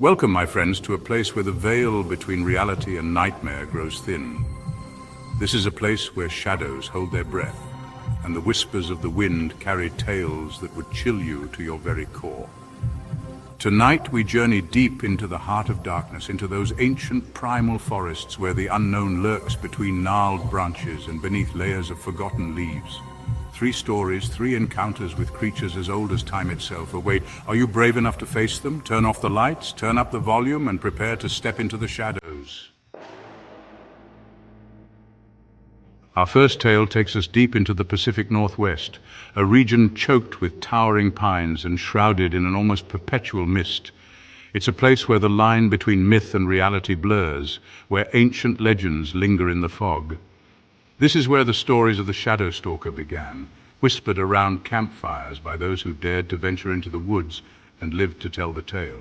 Welcome, my friends, to a place where the veil between reality and nightmare grows thin. This is a place where shadows hold their breath, and the whispers of the wind carry tales that would chill you to your very core. Tonight we journey deep into the heart of darkness, into those ancient primal forests where the unknown lurks between gnarled branches and beneath layers of forgotten leaves. 3 stories, 3 encounters with creatures as old as time itself await. Are you brave enough to face them? Turn off the lights, turn up the volume, and prepare to step into the shadows. Our first tale takes us deep into the Pacific Northwest, a region choked with towering pines and shrouded in an almost perpetual mist. It's a place where the line between myth and reality blurs, where ancient legends linger in the fog. This is where the stories of the Shadow Stalker began, whispered around campfires by those who dared to venture into the woods and lived to tell the tale.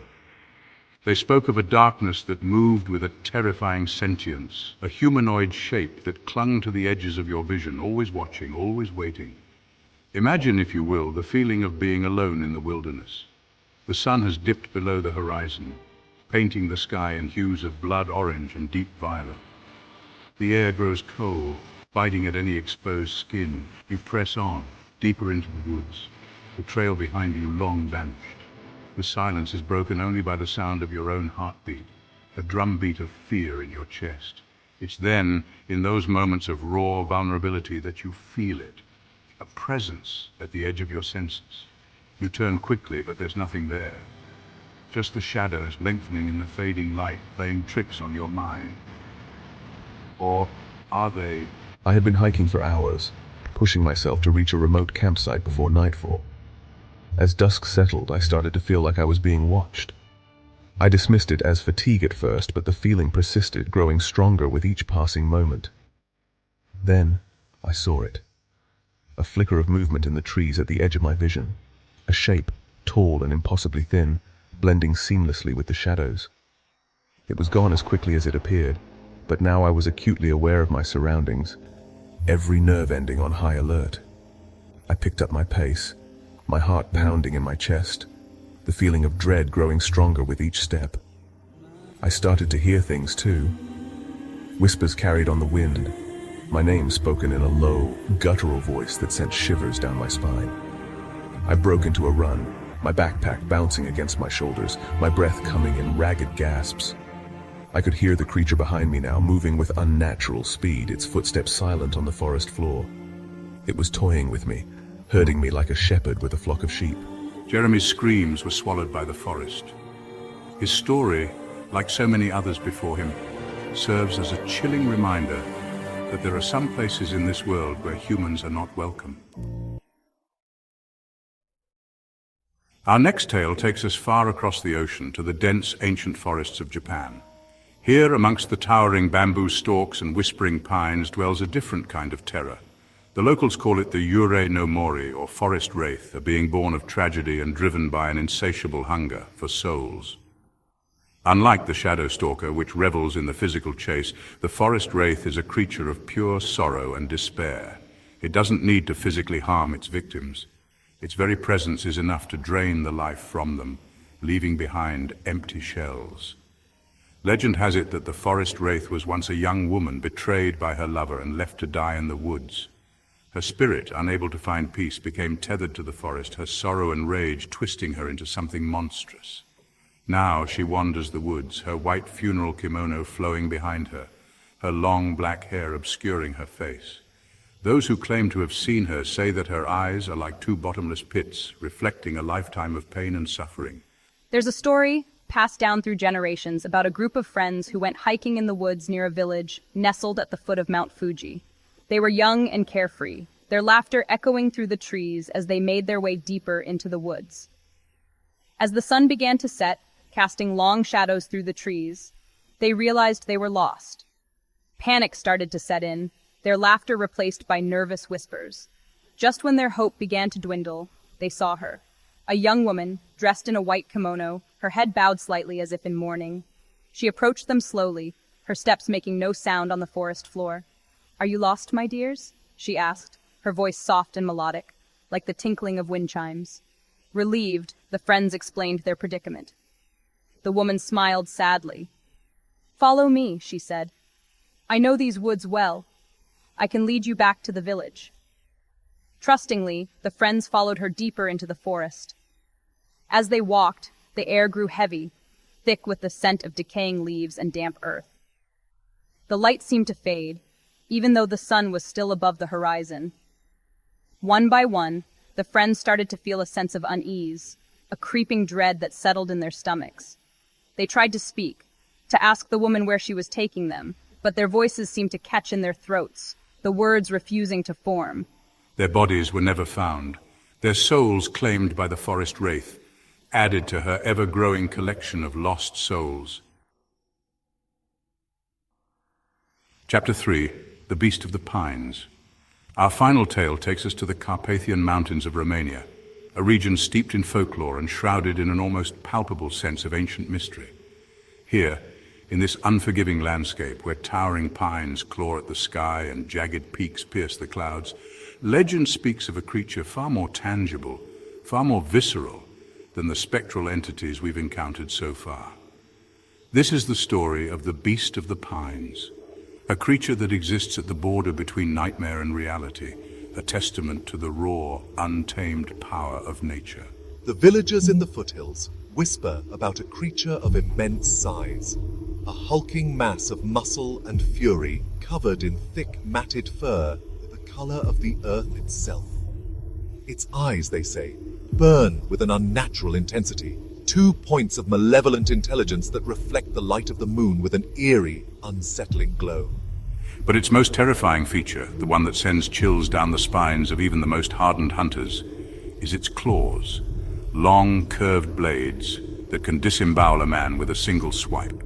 They spoke of a darkness that moved with a terrifying sentience, a humanoid shape that clung to the edges of your vision, always watching, always waiting. Imagine, if you will, the feeling of being alone in the wilderness. The sun has dipped below the horizon, painting the sky in hues of blood orange and deep violet. The air grows cold, biting at any exposed skin. You press on, deeper into the woods, the trail behind you long vanished. The silence is broken only by the sound of your own heartbeat, a drumbeat of fear in your chest. It's then, in those moments of raw vulnerability, that you feel it, a presence at the edge of your senses. You turn quickly, but there's nothing there. Just the shadows lengthening in the fading light, playing tricks on your mind. Or are they? I had been hiking for hours, pushing myself to reach a remote campsite before nightfall. As dusk settled, I started to feel like I was being watched. I dismissed it as fatigue at first, but the feeling persisted, growing stronger with each passing moment. Then, I saw it. A flicker of movement in the trees at the edge of my vision. A shape, tall and impossibly thin, blending seamlessly with the shadows. It was gone as quickly as it appeared, but now I was acutely aware of my surroundings, every nerve ending on high alert. I picked up my pace, my heart pounding in my chest, the feeling of dread growing stronger with each step. I started to hear things too. Whispers carried on the wind, my name spoken in a low, guttural voice that sent shivers down my spine. I broke into a run, my backpack bouncing against my shoulders, my breath coming in ragged gasps. I could hear the creature behind me now, moving with unnatural speed, its footsteps silent on the forest floor. It was toying with me, herding me like a shepherd with a flock of sheep. Jeremy's screams were swallowed by the forest. His story, like so many others before him, serves as a chilling reminder that there are some places in this world where humans are not welcome. Our next tale takes us far across the ocean to the dense ancient forests of Japan. Here, amongst the towering bamboo stalks and whispering pines, dwells a different kind of terror. The locals call it the Yurei no Mori, or forest wraith, a being born of tragedy and driven by an insatiable hunger for souls. Unlike the shadow stalker, which revels in the physical chase, the forest wraith is a creature of pure sorrow and despair. It doesn't need to physically harm its victims. Its very presence is enough to drain the life from them, leaving behind empty shells. Legend has it that the forest wraith was once a young woman betrayed by her lover and left to die in the woods. Her spirit, unable to find peace, became tethered to the forest, her sorrow and rage twisting her into something monstrous. Now she wanders the woods, her white funeral kimono flowing behind her, her long black hair obscuring her face. Those who claim to have seen her say that her eyes are like 2 bottomless pits, reflecting a lifetime of pain and suffering. There's a story passed down through generations about a group of friends who went hiking in the woods near a village nestled at the foot of Mount Fuji. They were young and carefree, their laughter echoing through the trees as they made their way deeper into the woods. As the sun began to set, casting long shadows through the trees, they realized they were lost. Panic started to set in, their laughter replaced by nervous whispers. Just when their hope began to dwindle, they saw her. A young woman, dressed in a white kimono, her head bowed slightly as if in mourning. She approached them slowly, her steps making no sound on the forest floor. "Are you lost, my dears?" she asked, her voice soft and melodic, like the tinkling of wind chimes. Relieved, the friends explained their predicament. The woman smiled sadly. "Follow me," she said. "I know these woods well. I can lead you back to the village." Trustingly, the friends followed her deeper into the forest. As they walked, the air grew heavy, thick with the scent of decaying leaves and damp earth. The light seemed to fade, even though the sun was still above the horizon. One by one, the friends started to feel a sense of unease, a creeping dread that settled in their stomachs. They tried to speak, to ask the woman where she was taking them, but their voices seemed to catch in their throats, the words refusing to form. Their bodies were never found, their souls claimed by the forest wraith, added to her ever-growing collection of lost souls. Chapter 3. The Beast of the Pines. Our final tale takes us to the Carpathian Mountains of Romania, a region steeped in folklore and shrouded in an almost palpable sense of ancient mystery. Here, in this unforgiving landscape where towering pines claw at the sky and jagged peaks pierce the clouds, legend speaks of a creature far more tangible, far more visceral than the spectral entities we've encountered so far. This is the story of the Beast of the Pines, a creature that exists at the border between nightmare and reality, a testament to the raw, untamed power of nature. The villagers in the foothills whisper about a creature of immense size, a hulking mass of muscle and fury covered in thick, matted fur, the color of the earth itself. Its eyes, they say, burn with an unnatural intensity, 2 points of malevolent intelligence that reflect the light of the moon with an eerie, unsettling glow. But its most terrifying feature, the one that sends chills down the spines of even the most hardened hunters, is its claws, long, curved blades that can disembowel a man with a single swipe.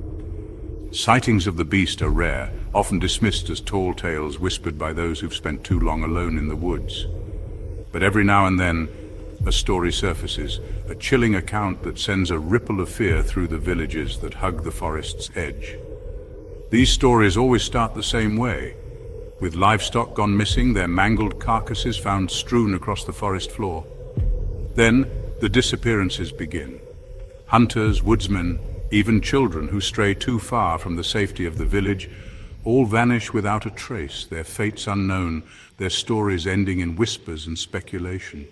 Sightings of the beast are rare, often dismissed as tall tales whispered by those who've spent too long alone in the woods. But every now and then, a story surfaces, a chilling account that sends a ripple of fear through the villages that hug the forest's edge. These stories always start the same way, with livestock gone missing, their mangled carcasses found strewn across the forest floor. Then, the disappearances begin. Hunters, woodsmen, even children who stray too far from the safety of the village, all vanish without a trace, their fates unknown, their stories ending in whispers and speculation.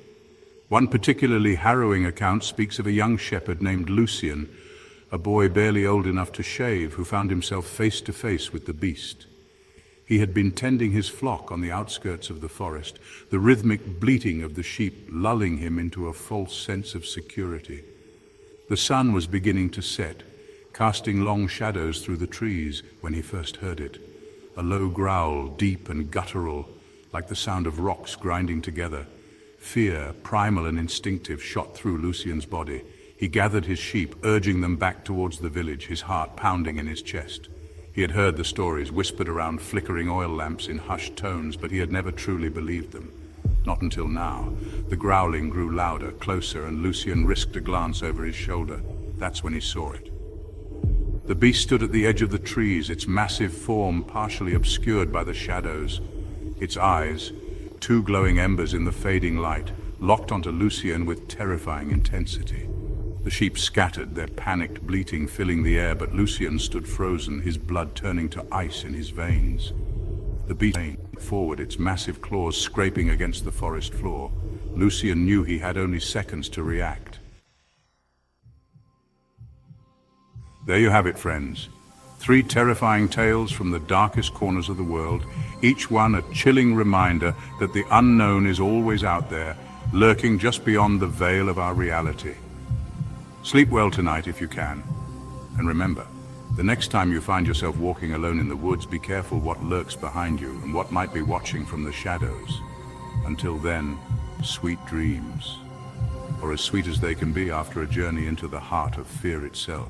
One particularly harrowing account speaks of a young shepherd named Lucian, a boy barely old enough to shave, who found himself face to face with the beast. He had been tending his flock on the outskirts of the forest, the rhythmic bleating of the sheep lulling him into a false sense of security. The sun was beginning to set, casting long shadows through the trees when he first heard it. A low growl, deep and guttural, like the sound of rocks grinding together. Fear, primal and instinctive, shot through Lucian's body. He gathered his sheep, urging them back towards the village, his heart pounding in his chest. He had heard the stories whispered around flickering oil lamps in hushed tones, but he had never truly believed them. Not until now. The growling grew louder, closer, and Lucian risked a glance over his shoulder. That's when he saw it. The beast stood at the edge of the trees, its massive form partially obscured by the shadows. Its eyes, 2 glowing embers in the fading light, locked onto Lucian with terrifying intensity. The sheep scattered, their panicked bleating filling the air, but Lucian stood frozen, his blood turning to ice in his veins. The beast leaned forward, its massive claws scraping against the forest floor. Lucian knew he had only seconds to react. There you have it, friends. 3 terrifying tales from the darkest corners of the world, each one a chilling reminder that the unknown is always out there, lurking just beyond the veil of our reality. Sleep well tonight if you can. And remember, the next time you find yourself walking alone in the woods, be careful what lurks behind you and what might be watching from the shadows. Until then, sweet dreams, or as sweet as they can be after a journey into the heart of fear itself.